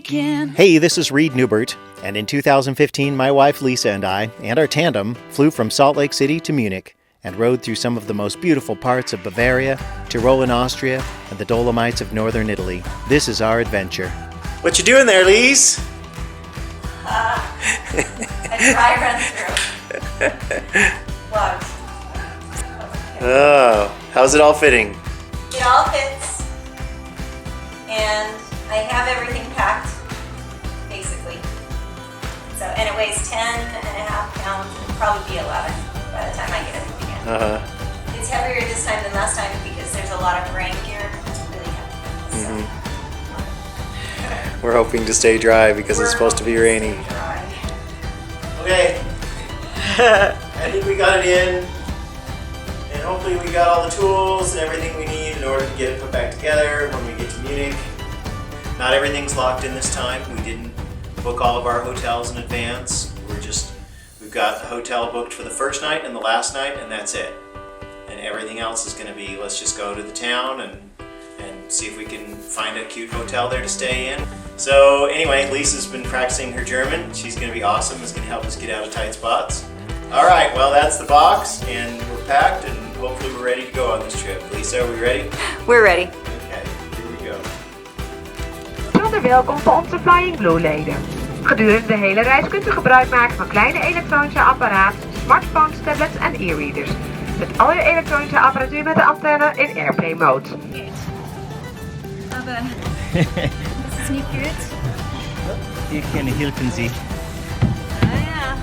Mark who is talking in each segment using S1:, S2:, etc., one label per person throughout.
S1: again.
S2: Hey, this is Reed Newbert, and in 2015 my wife Lisa and I, and our tandem, flew from Salt Lake City to Munich and rode through some of the most beautiful parts of Bavaria, Tyrol in Austria, and the Dolomites of northern Italy. This is our adventure. What you doing there, Lise?
S3: A dry run through. Vlogs.
S2: Oh, how's it all fitting?
S3: It all fits, and I have everything packed, basically. So, and it weighs 10.5 pounds, it'll probably be 11 by the time I get everything in. It's heavier this time than last time because there's a lot of rain gear. It's really heavy. So.
S2: We're hoping to stay dry because it's supposed to be rainy. Okay, I think we got it in, and hopefully we got all the tools and everything we need in order to get it put back together when we get to Munich. Not everything's locked in this time. We didn't book all of our hotels in advance. We've got the hotel booked for the first night and the last night, and that's it. And everything else is going to be, let's just go to the town and see if we can find a cute hotel there to stay in. So anyway, Lisa's been practicing her German. She's going to be awesome. It's going to help us get out of tight spots. All right, well, that's the box, and we're packed, and hopefully we're ready to go on this trip. Lisa, are we ready?
S3: We're ready.
S2: Okay, here we go.
S4: Bijzonder welkom voor onze Flying Blue-leden. Gedurende de hele reis kunt u gebruik maken van kleine elektronische apparaten, smartphones, tablets en e-readers. Zet al uw elektronische apparatuur met de antenne in Airplane mode.
S1: Aber das ist nicht gut.
S5: Hier keine Hilfen Sie.
S1: Ja.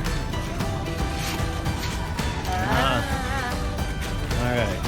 S5: All right.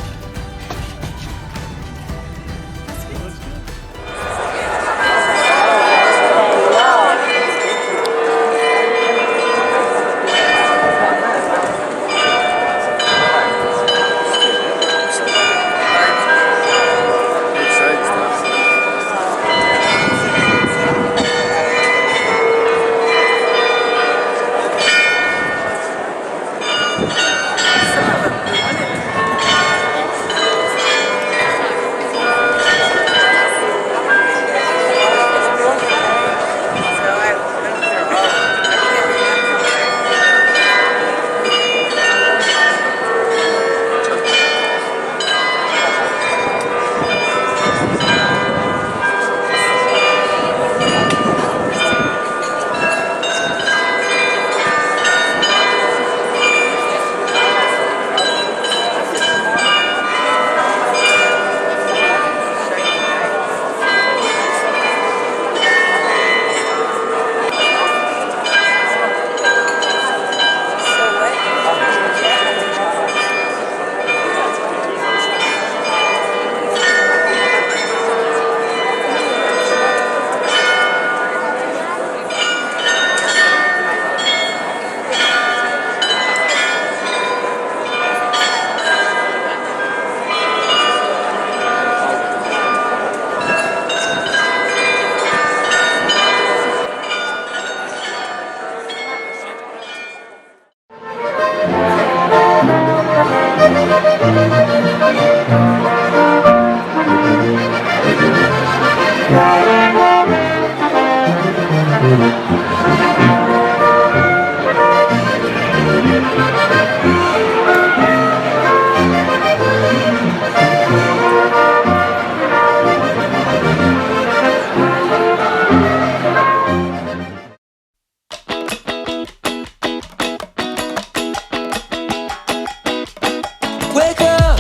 S6: Wake up,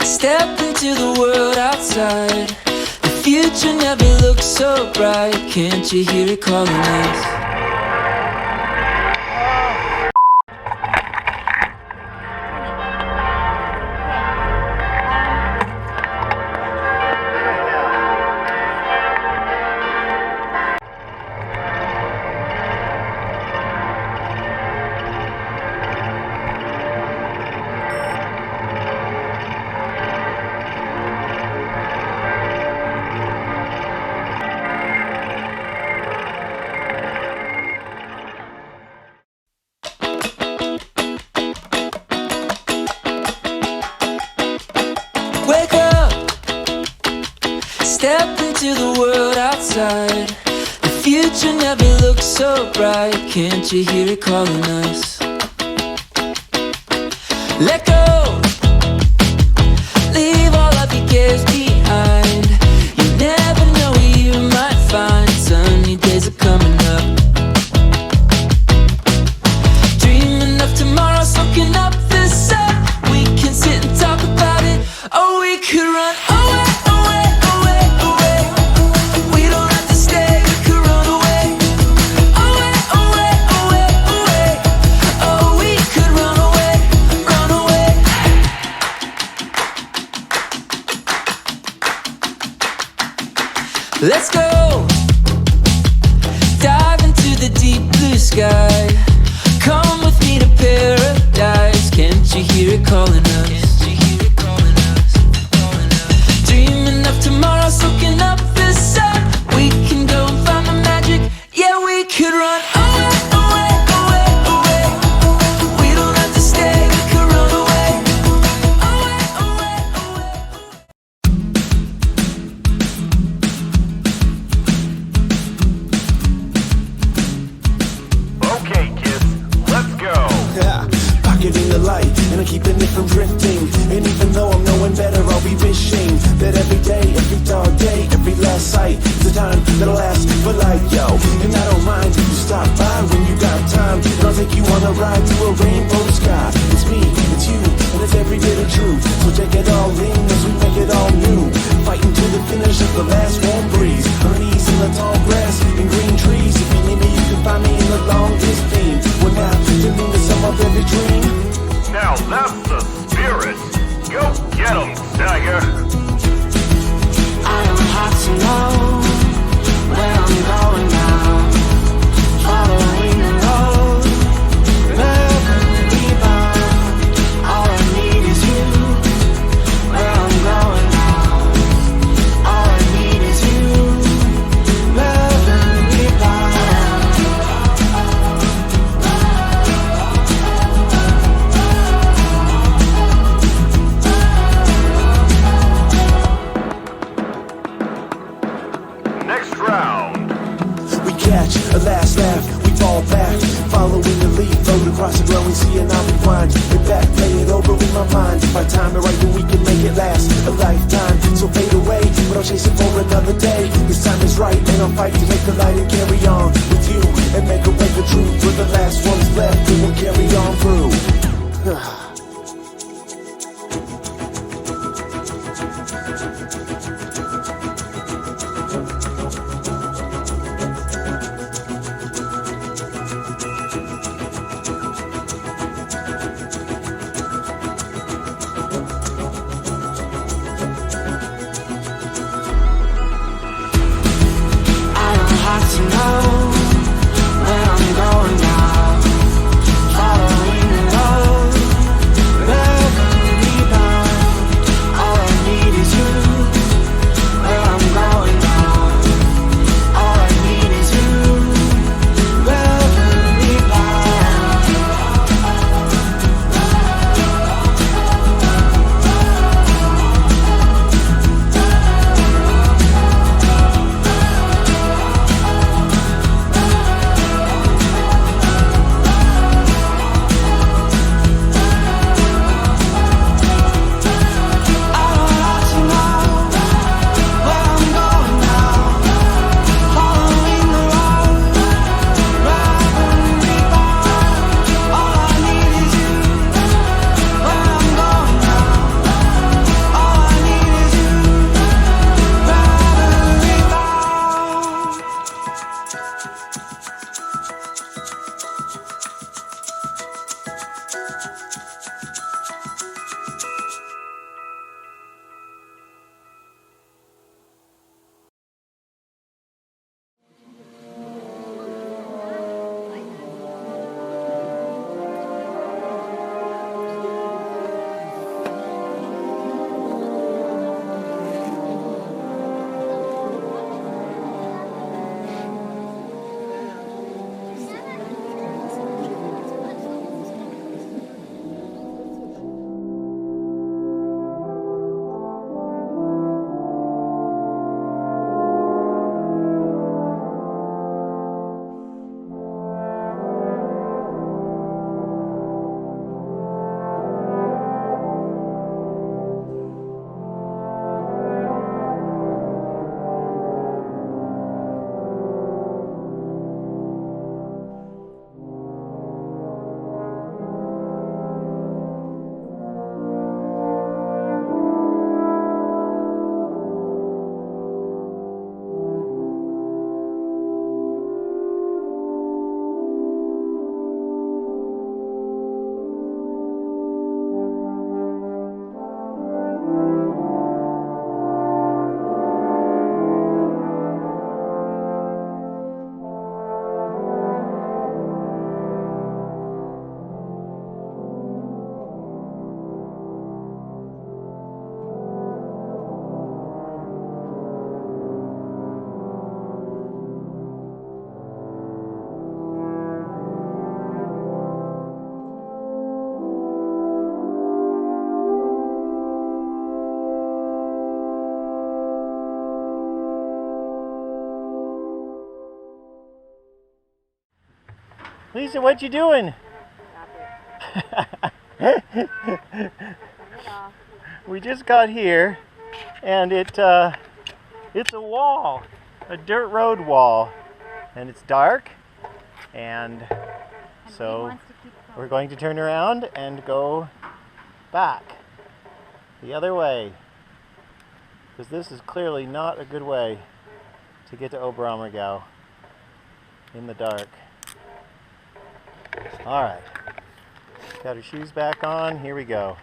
S6: step into the world outside. The future never looks so bright. Can't you hear it calling us? outside. The future never looks so bright. Can't you hear it calling us? Let go. Leave all of your cares behind. You never know where you might find. Sunny days are coming up. Dreaming of tomorrow, soaking up the sun. We can sit and talk about it, or we could run away, away, away, away. We don't have to stay, we could run away. Away, away, away, away. Oh, we could run away, run away. Let's go. Dive into the deep blue sky. Come with me to paradise. Can't you hear it calling us? Dreaming of tomorrow, soaking up the sun. We can go and find the magic. Yeah, we could run away, away, away, away. We don't have to stay, we could run away. Away, away, away.
S7: Okay, kids, let's go.
S8: Yeah, pocketing the light, and I'm keeping it from drifting. And even though I'm knowing better, I'll be wishing that every day, every dark day, every last sight is a time that'll last for life, yo. And I don't mind if you stop by when you got time, and I'll take you on a ride to a rainbow sky. It's me, it's you, and it's every bit of truth. So take it all in as we make it all new. Fighting to the finish of the last warm breeze. Our knees in the tall grass and green trees. If you need me, you can find me in the longest beam. We're now filling the sum of every dream.
S7: Now that's the spirit. Go get 'em, Tiger.
S8: I don't have to know where I'm going now. Following the road, never rebound. All I need is you. Where I'm going now. All I need is you. Never rebound.
S7: Next round.
S8: We catch a last laugh, we fall back, following the lead, float across the growing sea, and I'll rewind it back, play it over in my mind. If I time it right, then we can make it last a lifetime. So fade away, but I'll chase it for another day. This time is right, and I'll fight to make the light and carry on with you, and make a way for truth. We're the last ones left, and we'll carry on through. I don't have to know where I'm going
S2: Lisa, what you doing? We just got here, and it's a wall, a dirt road wall, and it's dark, and so we're going to turn around and go back the other way, because this is clearly not a good way to get to Oberammergau in the dark. All right, got our shoes back on, here we go.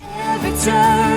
S6: Every time